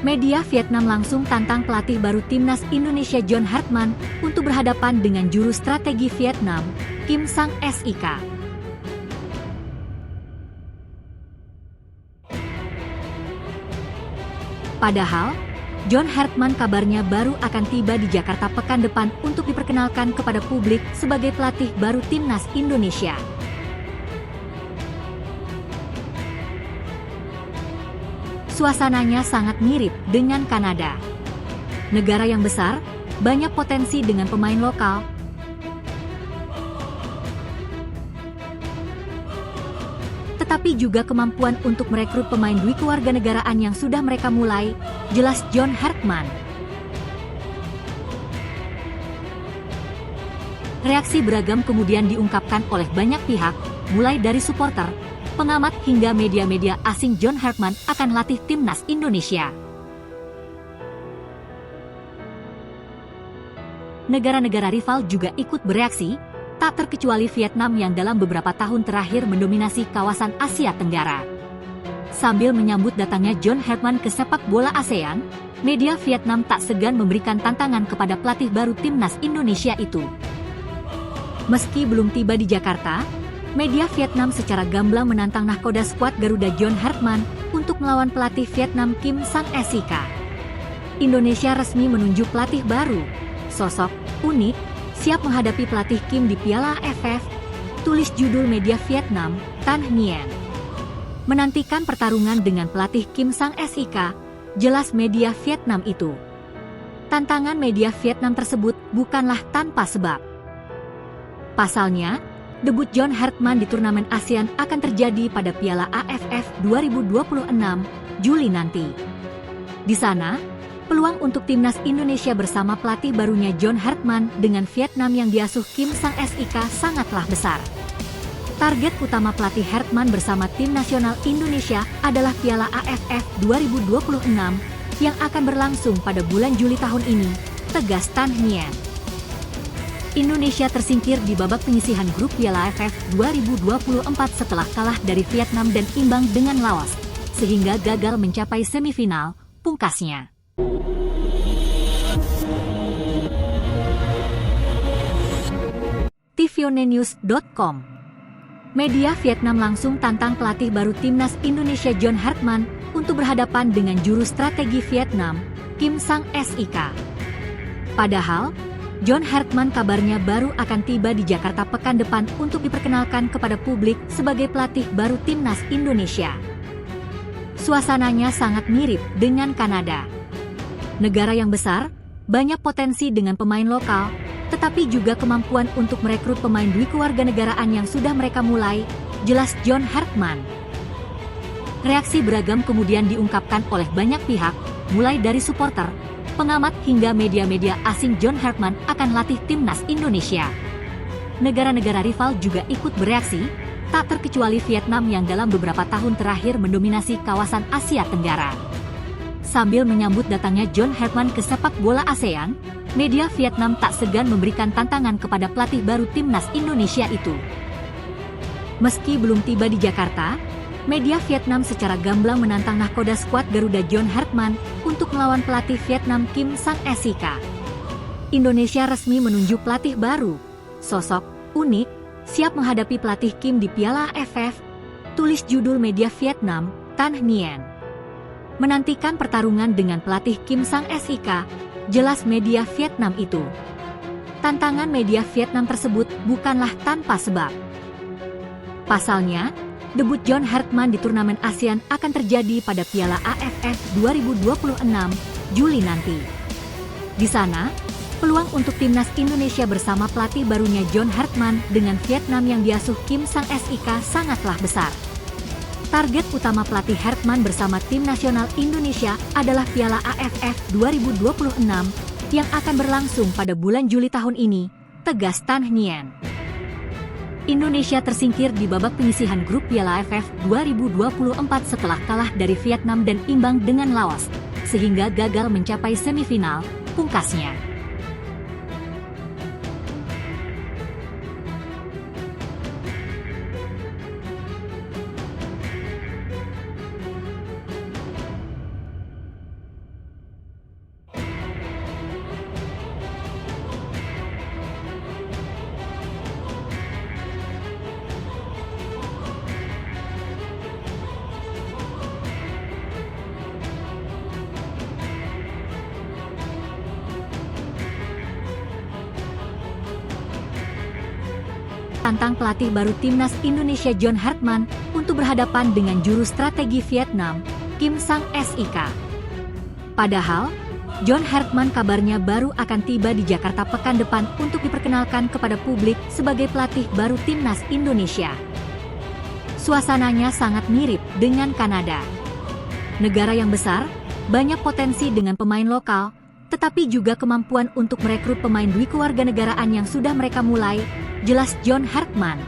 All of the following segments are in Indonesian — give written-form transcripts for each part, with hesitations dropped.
Media Vietnam langsung tantang pelatih baru timnas Indonesia John Hartman untuk berhadapan dengan juru strategi Vietnam, Kim Sang-sik. Padahal, John Hartman kabarnya baru akan tiba di Jakarta pekan depan untuk diperkenalkan kepada publik sebagai pelatih baru timnas Indonesia. Suasananya sangat mirip dengan Kanada. Negara yang besar, banyak potensi dengan pemain lokal. Tetapi juga kemampuan untuk merekrut pemain kewarganegaraan yang sudah mereka mulai, jelas John Hartman. Reaksi beragam kemudian diungkapkan oleh banyak pihak, mulai dari supporter, pengamat hingga media-media asing. John Hartman akan latih timnas Indonesia. Negara-negara rival juga ikut bereaksi, tak terkecuali Vietnam yang dalam beberapa tahun terakhir mendominasi kawasan Asia Tenggara. Sambil menyambut datangnya John Hartman ke sepak bola ASEAN, media Vietnam tak segan memberikan tantangan kepada pelatih baru timnas Indonesia itu. Meski belum tiba di Jakarta, media Vietnam secara gamblang menantang nahkoda skuad Garuda John Hartman untuk melawan pelatih Vietnam Kim Sang-sik. Indonesia resmi menunjuk pelatih baru, sosok unik, siap menghadapi pelatih Kim di Piala AFF, tulis judul media Vietnam, Tan Nghien. Menantikan pertarungan dengan pelatih Kim Sang-sik, jelas media Vietnam itu. Tantangan media Vietnam tersebut bukanlah tanpa sebab. Pasalnya, debut John Hartman di turnamen ASEAN akan terjadi pada Piala AFF 2026, Juli nanti. Di sana, peluang untuk timnas Indonesia bersama pelatih barunya John Hartman dengan Vietnam yang diasuh Kim Sang-sik sangatlah besar. Target utama pelatih Hartman bersama tim nasional Indonesia adalah Piala AFF 2026 yang akan berlangsung pada bulan Juli tahun ini, tegas Tan Nghien. Indonesia tersingkir di babak penyisihan grup Piala AFF 2024 setelah kalah dari Vietnam dan imbang dengan Laos, sehingga gagal mencapai semifinal pungkasnya. tvnews.com. Media Vietnam langsung tantang pelatih baru timnas Indonesia John Hartman untuk berhadapan dengan juru strategi Vietnam, Kim Sang-sik. Padahal, John Hartman kabarnya baru akan tiba di Jakarta pekan depan untuk diperkenalkan kepada publik sebagai pelatih baru timnas Indonesia. Suasananya sangat mirip dengan Kanada. Negara yang besar, banyak potensi dengan pemain lokal, tetapi juga kemampuan untuk merekrut pemain kewarganegaraan yang sudah mereka mulai, jelas John Hartman. Reaksi beragam kemudian diungkapkan oleh banyak pihak, mulai dari supporter, pengamat hingga media-media asing. John Hartman akan latih timnas Indonesia. Negara-negara rival juga ikut bereaksi, tak terkecuali Vietnam yang dalam beberapa tahun terakhir mendominasi kawasan Asia Tenggara. Sambil menyambut datangnya John Hartman ke sepak bola ASEAN, media Vietnam tak segan memberikan tantangan kepada pelatih baru timnas Indonesia itu. Meski belum tiba di Jakarta, media Vietnam secara gamblang menantang nahkoda skuad Garuda John Hartman untuk melawan pelatih Vietnam Kim Sang-sik. Indonesia resmi menunjuk pelatih baru, sosok unik, siap menghadapi pelatih Kim di Piala AFF, tulis judul media Vietnam, Tan Nghien. Menantikan pertarungan dengan pelatih Kim Sang-sik, jelas media Vietnam itu. Tantangan media Vietnam tersebut bukanlah tanpa sebab. Pasalnya, debut John Hartman di turnamen ASEAN akan terjadi pada Piala AFF 2026, Juli nanti. Di sana, peluang untuk timnas Indonesia bersama pelatih barunya John Hartman dengan Vietnam yang diasuh Kim Sang-sik sangatlah besar. Target utama pelatih Hartman bersama tim nasional Indonesia adalah Piala AFF 2026 yang akan berlangsung pada bulan Juli tahun ini, tegas Tan Nghien. Indonesia tersingkir di babak penyisihan grup Piala AFF 2024 setelah kalah dari Vietnam dan imbang dengan Laos, sehingga gagal mencapai semifinal pungkasnya. tantang pelatih baru timnas Indonesia John Hartman untuk berhadapan dengan juru strategi Vietnam, Kim Sang-sik. Padahal, John Hartman kabarnya baru akan tiba di Jakarta pekan depan untuk diperkenalkan kepada publik sebagai pelatih baru timnas Indonesia. Suasananya sangat mirip dengan Kanada. Negara yang besar, banyak potensi dengan pemain lokal, tetapi juga kemampuan untuk merekrut pemain dwikewarganegaraan yang sudah mereka mulai, jelas John Hartman.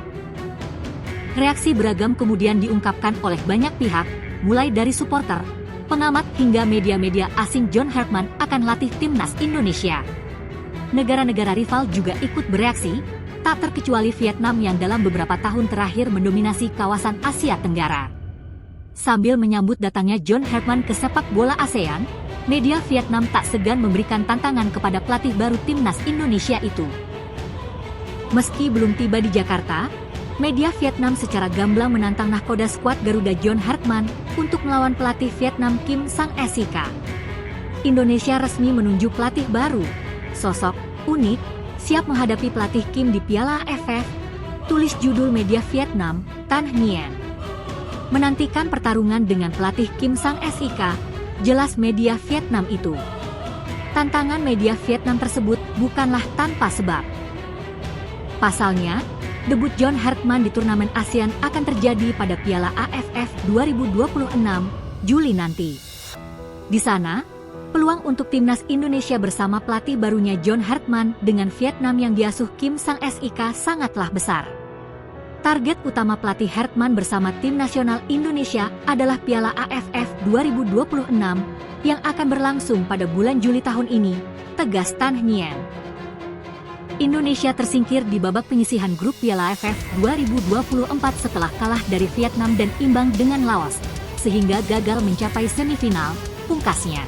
Reaksi beragam kemudian diungkapkan oleh banyak pihak, mulai dari supporter, pengamat hingga media-media asing. John Hartman akan latih timnas Indonesia. Negara-negara rival juga ikut bereaksi, tak terkecuali Vietnam yang dalam beberapa tahun terakhir mendominasi kawasan Asia Tenggara. Sambil menyambut datangnya John Hartman ke sepak bola ASEAN, media Vietnam tak segan memberikan tantangan kepada pelatih baru timnas Indonesia itu. Meski belum tiba di Jakarta, media Vietnam secara gamblang menantang nahkoda skuad Garuda John Hartman untuk melawan pelatih Vietnam Kim Sang-sik. Indonesia resmi menunjuk pelatih baru, sosok unik, siap menghadapi pelatih Kim di Piala AFF, tulis judul media Vietnam, Tan Nghien. Menantikan pertarungan dengan pelatih Kim Sang-sik, jelas media Vietnam itu. Tantangan media Vietnam tersebut bukanlah tanpa sebab. Pasalnya, debut John Hartman di turnamen ASEAN akan terjadi pada Piala AFF 2026, Juli nanti. Di sana, peluang untuk timnas Indonesia bersama pelatih barunya John Hartman dengan Vietnam yang diasuh Kim Sang-sik sangatlah besar. Target utama pelatih Hartman bersama tim nasional Indonesia adalah Piala AFF 2026 yang akan berlangsung pada bulan Juli tahun ini, tegas Tan Nghien. Indonesia tersingkir di babak penyisihan grup Piala AFF 2024 setelah kalah dari Vietnam dan imbang dengan Laos, sehingga gagal mencapai semifinal, pungkasnya.